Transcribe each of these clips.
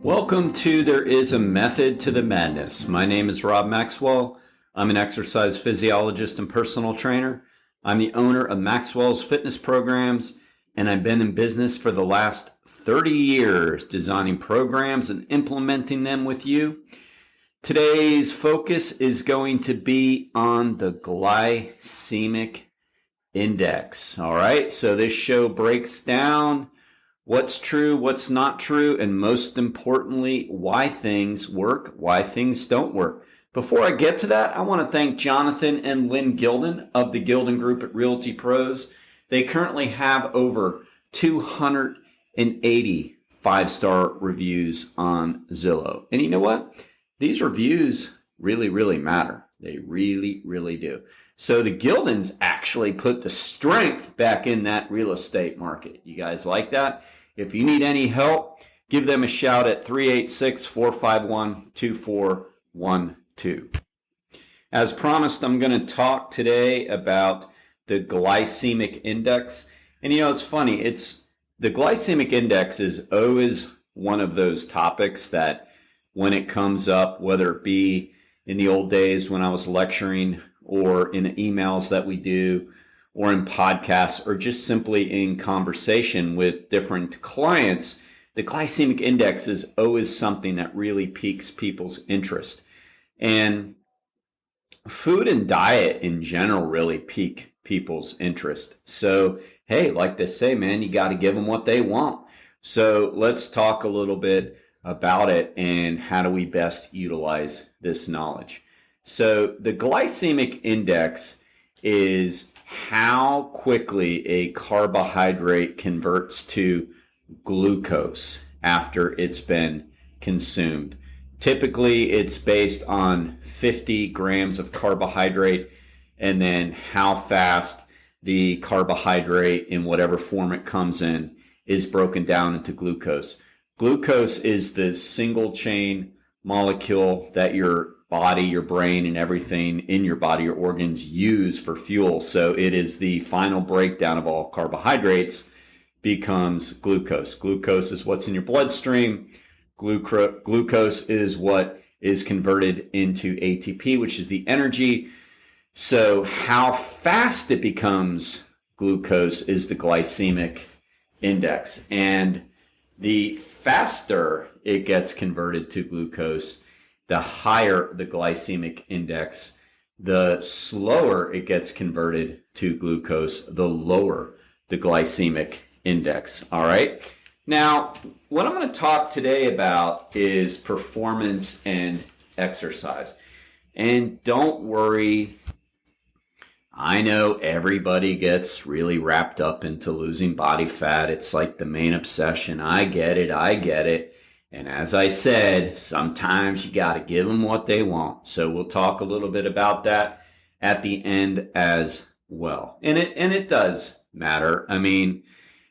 Welcome to There Is a Method to the Madness. My name is Rob Maxwell. I'm an exercise physiologist and personal trainer. I'm the owner of Maxwell's fitness programs, and I've been in business for the last 30 years, designing programs and implementing them with you. Today's focus is going to be on the glycemic index. All right, so this show breaks down what's true, what's not true, and most importantly, why things work, why things don't work. Before I get to that, I want to thank Jonathan and Lynn Gilden of the Gilden Group at Realty Pros. They currently have over 280 five-star reviews on Zillow. And you know what? These reviews really matter. They really do. So the Gildens actually put the strength back in that real estate market. You guys like that? If you need any help, give them a shout at 386-451-2412. As promised, I'm going to talk today about the glycemic index. And you know, it's funny. The glycemic index is always one of those topics that when it comes up, whether it be in the old days when I was lecturing or in emails that we do, or in podcasts, or just simply in conversation with different clients, the glycemic index is always something that really piques people's interest. And food and diet in general really pique people's interest. So, hey, like they say, man, you got to give them what they want. So let's talk a little bit about it and how do we best utilize this knowledge. So the glycemic index is how quickly a carbohydrate converts to glucose after it's been consumed. Typically, it's based on 50 grams of carbohydrate and then how fast the carbohydrate in whatever form it comes in is broken down into glucose. Glucose is the single chain molecule that your body, your brain, and everything in your body, your organs use for fuel. So it is the final breakdown of all carbohydrates becomes glucose. Glucose is what's in your bloodstream. Glucose is what is converted into ATP, which is the energy. So how fast it becomes glucose is the glycemic index. And the faster it gets converted to glucose, the higher the glycemic index. The slower it gets converted to glucose, the lower the glycemic index. All right. Now, what I'm going to talk today about is performance and exercise. And don't worry, I know everybody gets really wrapped up into losing body fat. It's like the main obsession. I get it. And as I said, sometimes you got to give them what they want. So we'll talk a little bit about that at the end as well. And it does matter. I mean,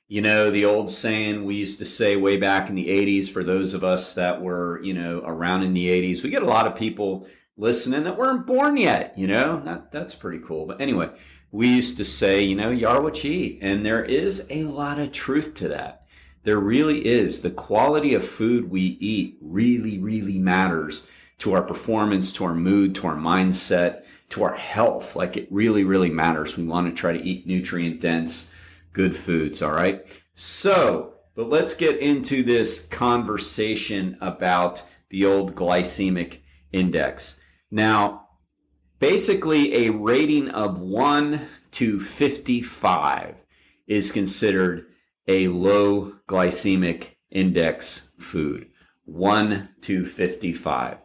you know, the old saying we used to say way back in the 80s, for those of us that were, you know, around in the 80s, we get a lot of people listening that weren't born yet, you know, that's pretty cool. But anyway, we used to say, you know, you are what you eat. And there is a lot of truth to that. There really is. The quality of food we eat really matters to our performance, to our mood, to our mindset, to our health. Like it really matters. We want to try to eat nutrient dense, good foods. All right. So, but let's get into this conversation about the old glycemic index. Now, basically a rating of 1 to 55 is considered a low glycemic index food. 1 to 55.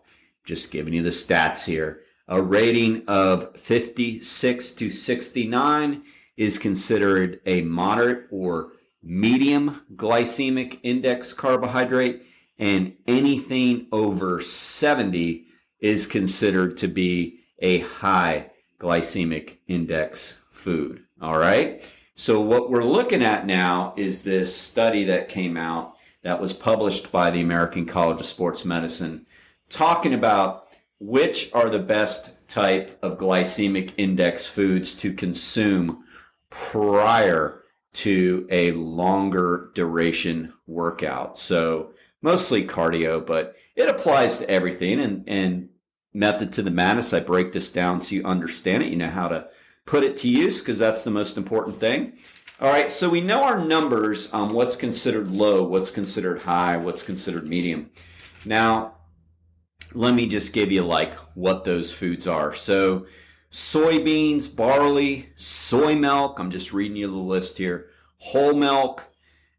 Just giving you the stats here. A rating of 56 to 69 is considered a moderate or medium glycemic index carbohydrate, and anything over 70 is considered to be a high glycemic index food. All right. So what we're looking at now is this study that came out that was published by the American College of Sports Medicine, talking about which are the best type of glycemic index foods to consume prior to a longer duration workout. So mostly cardio, but it applies to everything. And method to the madness, I break this down so you understand it. You know how to put it to use, because that's the most important thing. All right, so we know our numbers on what's considered low, what's considered high, what's considered medium. Now, let me just give you like what those foods are. So soybeans, barley, soy milk, I'm just reading you the list here, whole milk,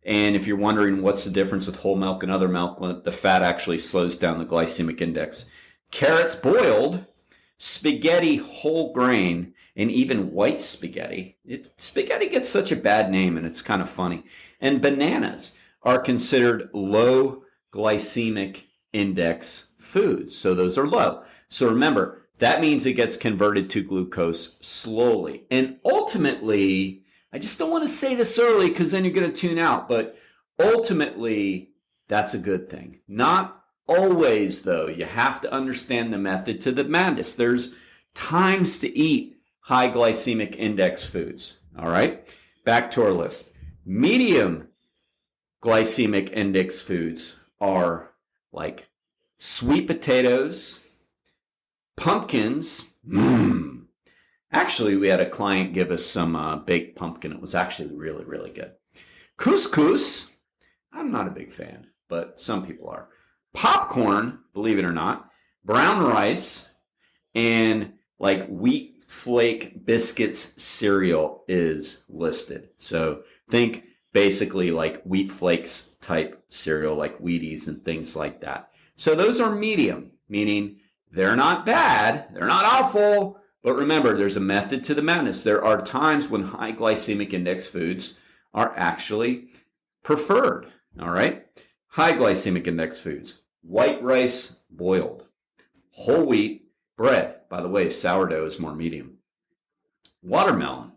and if you're wondering what's the difference with whole milk and other milk, well, the fat actually slows down the glycemic index. Carrots boiled, spaghetti whole grain, and even white spaghetti. Spaghetti gets such a bad name, and it's kind of funny. And bananas are considered low glycemic index foods. So those are low. So remember, that means it gets converted to glucose slowly. And ultimately, I just don't want to say this early because then you're going to tune out, but ultimately, that's a good thing. Not always, though. You have to understand the method to the madness. There's times to eat high glycemic index foods. All right, back to our list. Medium glycemic index foods are like sweet potatoes, pumpkins. Actually, we had a client give us some baked pumpkin. It was actually really, really good. Couscous. I'm not a big fan, but some people are. Popcorn, believe it or not. Brown rice, and like wheat flake biscuits cereal is listed. So think basically like wheat flakes type cereal, like Wheaties and things like that. So those are medium, meaning they're not bad, they're not awful, but remember, there's a method to the madness. There are times when high glycemic index foods are actually preferred, all right? High glycemic index foods, white rice boiled, whole wheat bread. By the way, sourdough is more medium. Watermelon,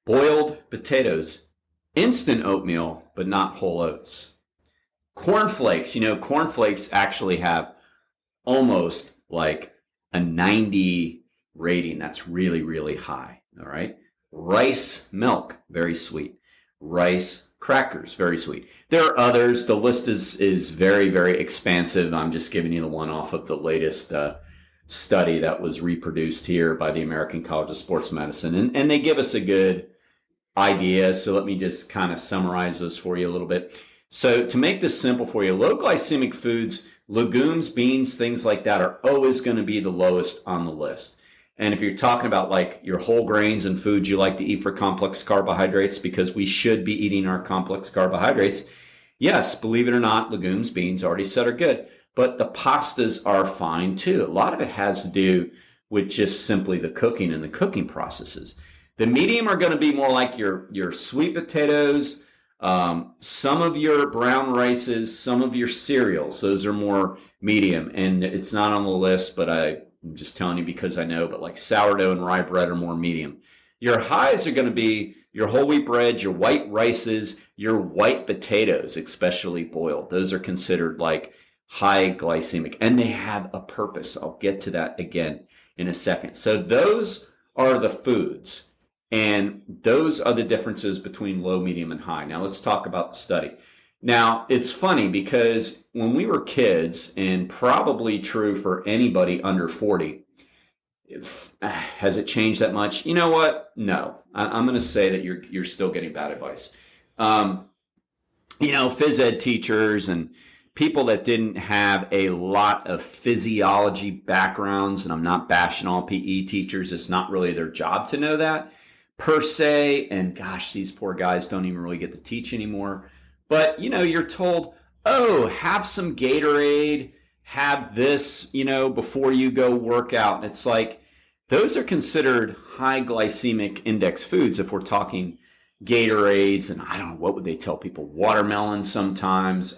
boiled potatoes, instant oatmeal, but not whole oats. Cornflakes, cornflakes actually have almost like a 90 rating. That's really, really high, all right? Rice milk, very sweet. Rice crackers, very sweet. There are others. The list is very, very expansive. I'm just giving you the one off of the latest study that was reproduced here by the American College of Sports Medicine. And they give us a good idea. So let me just kind of summarize those for you a little bit. So to make this simple for you, low glycemic foods, legumes, beans, things like that are always going to be the lowest on the list. And if you're talking about like your whole grains and foods you like to eat for complex carbohydrates, because we should be eating our complex carbohydrates, yes, believe it or not, legumes, beans, already said are good. But the pastas are fine too. A lot of it has to do with just simply the cooking and the cooking processes. The medium are going to be more like your sweet potatoes, some of your brown rices, some of your cereals. Those are more medium. And it's not on the list, but I'm just telling you because I know, but like sourdough and rye bread are more medium. Your highs are going to be your whole wheat bread, your white rices, your white potatoes, especially boiled. Those are considered like high glycemic, and they have a purpose. I'll get to that again in a second. So those are the foods, and those are the differences between low, medium, and high. Now let's talk about the study. Now, it's funny because when we were kids, and probably true for anybody under 40, has it changed that much? You know what? No. I'm going to say that you're still getting bad advice. Phys ed teachers and people that didn't have a lot of physiology backgrounds, and I'm not bashing all PE teachers. It's not really their job to know that per se. And gosh, these poor guys don't even really get to teach anymore. But, you're told, oh, have some Gatorade, have this, before you go work out. And it's like, those are considered high glycemic index foods if we're talking Gatorades, and I don't know, what would they tell people? Watermelon sometimes.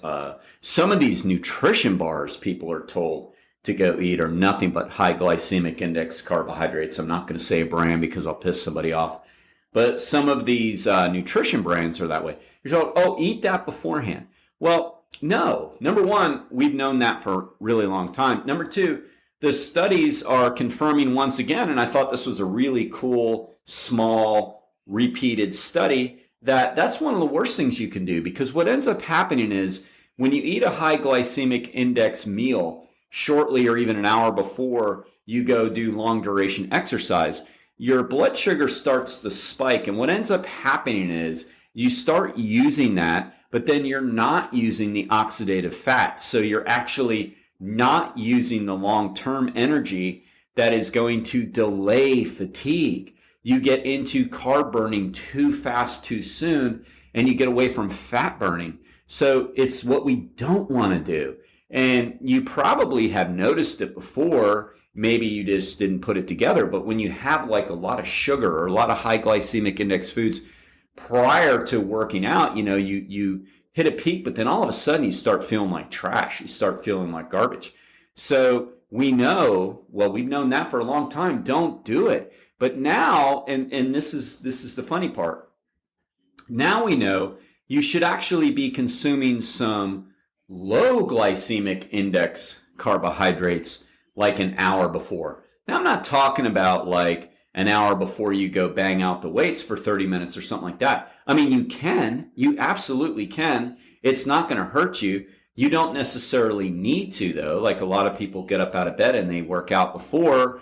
Some of these nutrition bars people are told to go eat are nothing but high glycemic index carbohydrates. I'm not going to say a brand because I'll piss somebody off. But some of these nutrition brands are that way. You're told, oh, eat that beforehand. Well, no. Number one, we've known that for a really long time. Number two, the studies are confirming once again, and I thought this was a really cool, small, repeated study, that's one of the worst things you can do, because what ends up happening is When you eat a high glycemic index meal shortly or even an hour before you go do long duration exercise, your blood sugar starts to spike. And what ends up happening is you start using that, but then you're not using the oxidative fats. So you're actually not using the long-term energy that is going to delay fatigue. You get into carb burning too fast, too soon, and you get away from fat burning. So it's what we don't want to do. And you probably have noticed it before. Maybe you just didn't put it together. But when you have like a lot of sugar or a lot of high glycemic index foods prior to working out, you hit a peak, but then all of a sudden you start feeling like trash. You start feeling like garbage. So we know, well, we've known that for a long time. Don't do it. But now, and this is the funny part. Now we know you should actually be consuming some low glycemic index carbohydrates like an hour before. Now, I'm not talking about like an hour before you go bang out the weights for 30 minutes or something like that. I mean, you absolutely can. It's not going to hurt you. You don't necessarily need to, though. Like a lot of people get up out of bed and they work out before,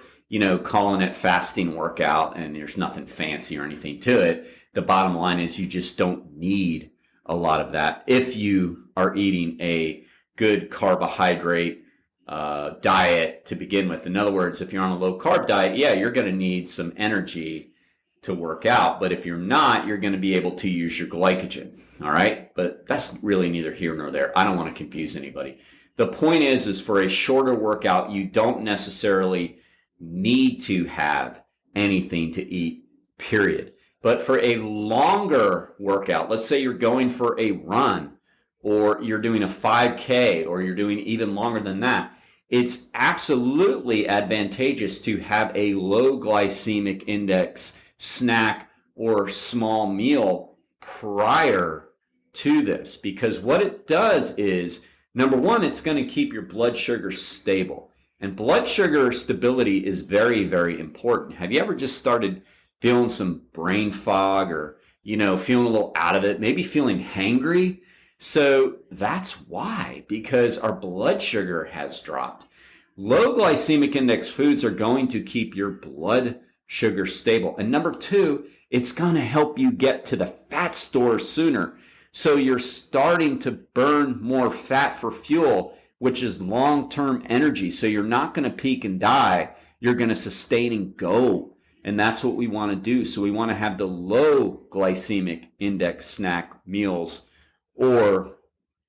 calling it fasting workout, and there's nothing fancy or anything to it. The bottom line is you just don't need a lot of that if you are eating a good carbohydrate diet to begin with. In other words, if you're on a low carb diet, yeah, you're going to need some energy to work out. But if you're not, you're going to be able to use your glycogen. All right. But that's really neither here nor there. I don't want to confuse anybody. The point is for a shorter workout, you don't necessarily need to have anything to eat, period. But for a longer workout, let's say you're going for a run, or you're doing a 5K, or you're doing even longer than that, it's absolutely advantageous to have a low glycemic index snack or small meal prior to this. Because what it does is, number one, it's going to keep your blood sugar stable. And blood sugar stability is very, very important. Have you ever just started feeling some brain fog, or, feeling a little out of it, maybe feeling hangry? So that's why, because our blood sugar has dropped. Low glycemic index foods are going to keep your blood sugar stable. And number two, it's going to help you get to the fat stores sooner. So you're starting to burn more fat for fuel, which is long-term energy. So you're not going to peak and die. You're going to sustain and go. And that's what we want to do. So we want to have the low glycemic index snack meals, or,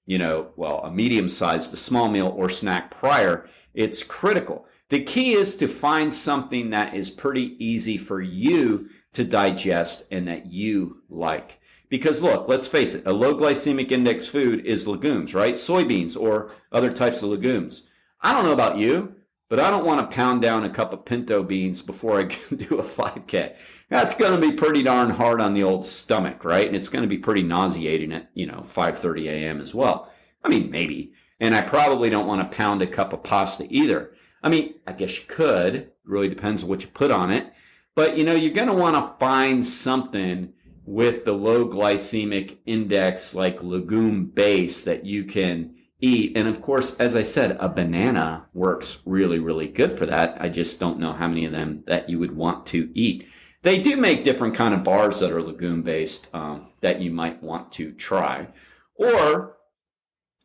a medium-sized, a small meal or snack prior. It's critical. The key is to find something that is pretty easy for you to digest and that you like. Because look, let's face it, a low glycemic index food is legumes, right? Soybeans or other types of legumes. I don't know about you, but I don't want to pound down a cup of pinto beans before I do a 5K. That's going to be pretty darn hard on the old stomach, right? And it's going to be pretty nauseating at, 5:30 a.m. as well. I mean, maybe. And I probably don't want to pound a cup of pasta either. I mean, I guess you could. It really depends on what you put on it. But, you're going to want to find something with the low glycemic index, like legume base, that you can eat. And of course, as I said, a banana works really, really good for that. I just don't know how many of them that you would want to eat. They do make different kind of bars that are legume based that you might want to try. Or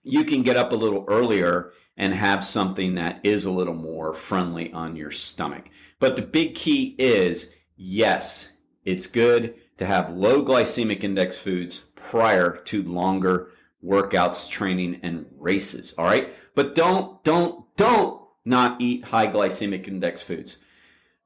you can get up a little earlier and have something that is a little more friendly on your stomach. But the big key is, yes, it's good to have low glycemic index foods prior to longer workouts, training, and races. All right. But don't not eat high glycemic index foods.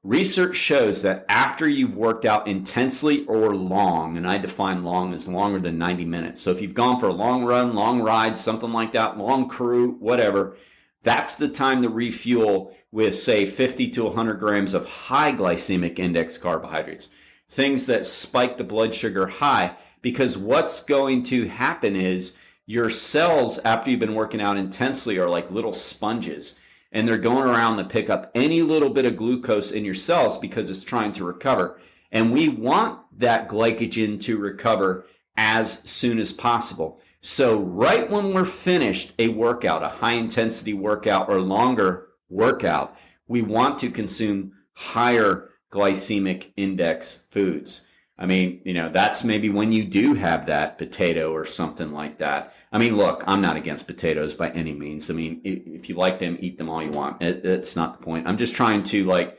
Research shows that after you've worked out intensely or long, and I define long as longer than 90 minutes. So if you've gone for a long run, long ride, something like that, long crew, whatever, that's the time to refuel with, say, 50 to 100 grams of high glycemic index carbohydrates, things that spike the blood sugar high. Because what's going to happen is your cells, after you've been working out intensely, are like little sponges. And they're going around to pick up any little bit of glucose in your cells because it's trying to recover. And we want that glycogen to recover as soon as possible. So right when we're finished a workout, a high intensity workout or longer workout, we want to consume higher glycemic index foods. I mean, that's maybe when you do have that potato or something like that. I mean, look, I'm not against potatoes by any means. I mean, if you like them, eat them all you want. It's not the point. I'm just trying to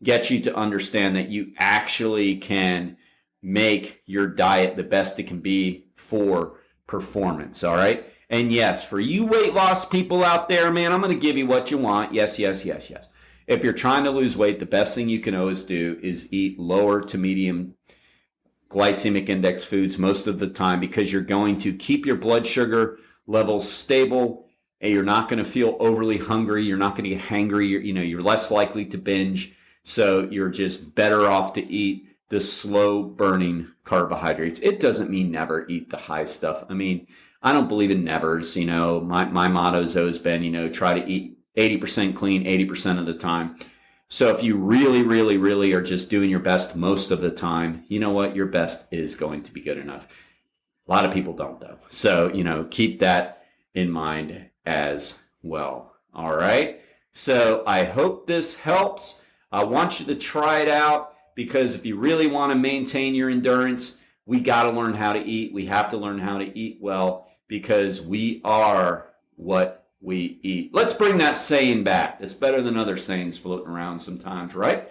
get you to understand that you actually can make your diet the best it can be for performance, all right? And yes, for you weight loss people out there, man, I'm going to give you what you want. Yes, yes, yes, yes. If you're trying to lose weight, the best thing you can always do is eat lower to medium glycemic index foods most of the time, because you're going to keep your blood sugar levels stable and you're not going to feel overly hungry. You're not going to get hangry. You're less likely to binge. So you're just better off to eat the slow burning carbohydrates. It doesn't mean never eat the high stuff. I mean, I don't believe in nevers. My motto has always been, try to eat 80% clean 80% of the time. So if you really, really, really are just doing your best most of the time, you know what? Your best is going to be good enough. A lot of people don't, though. So, keep that in mind as well. All right. So I hope this helps. I want you to try it out, because if you really want to maintain your endurance, we got to learn how to eat. We have to learn how to eat well, because we are what we eat. Let's bring that saying back. It's better than other sayings floating around sometimes, right?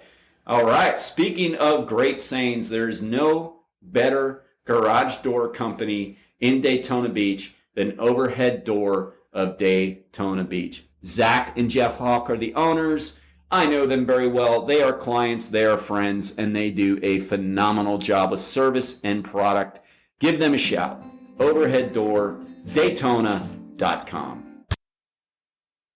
All right. Speaking of great sayings, there's no better garage door company in Daytona Beach than Overhead Door of Daytona Beach. Zach and Jeff Hawk are the owners. I know them very well. They are clients, they are friends, and they do a phenomenal job with service and product. Give them a shout. OverheadDoorDaytona.com.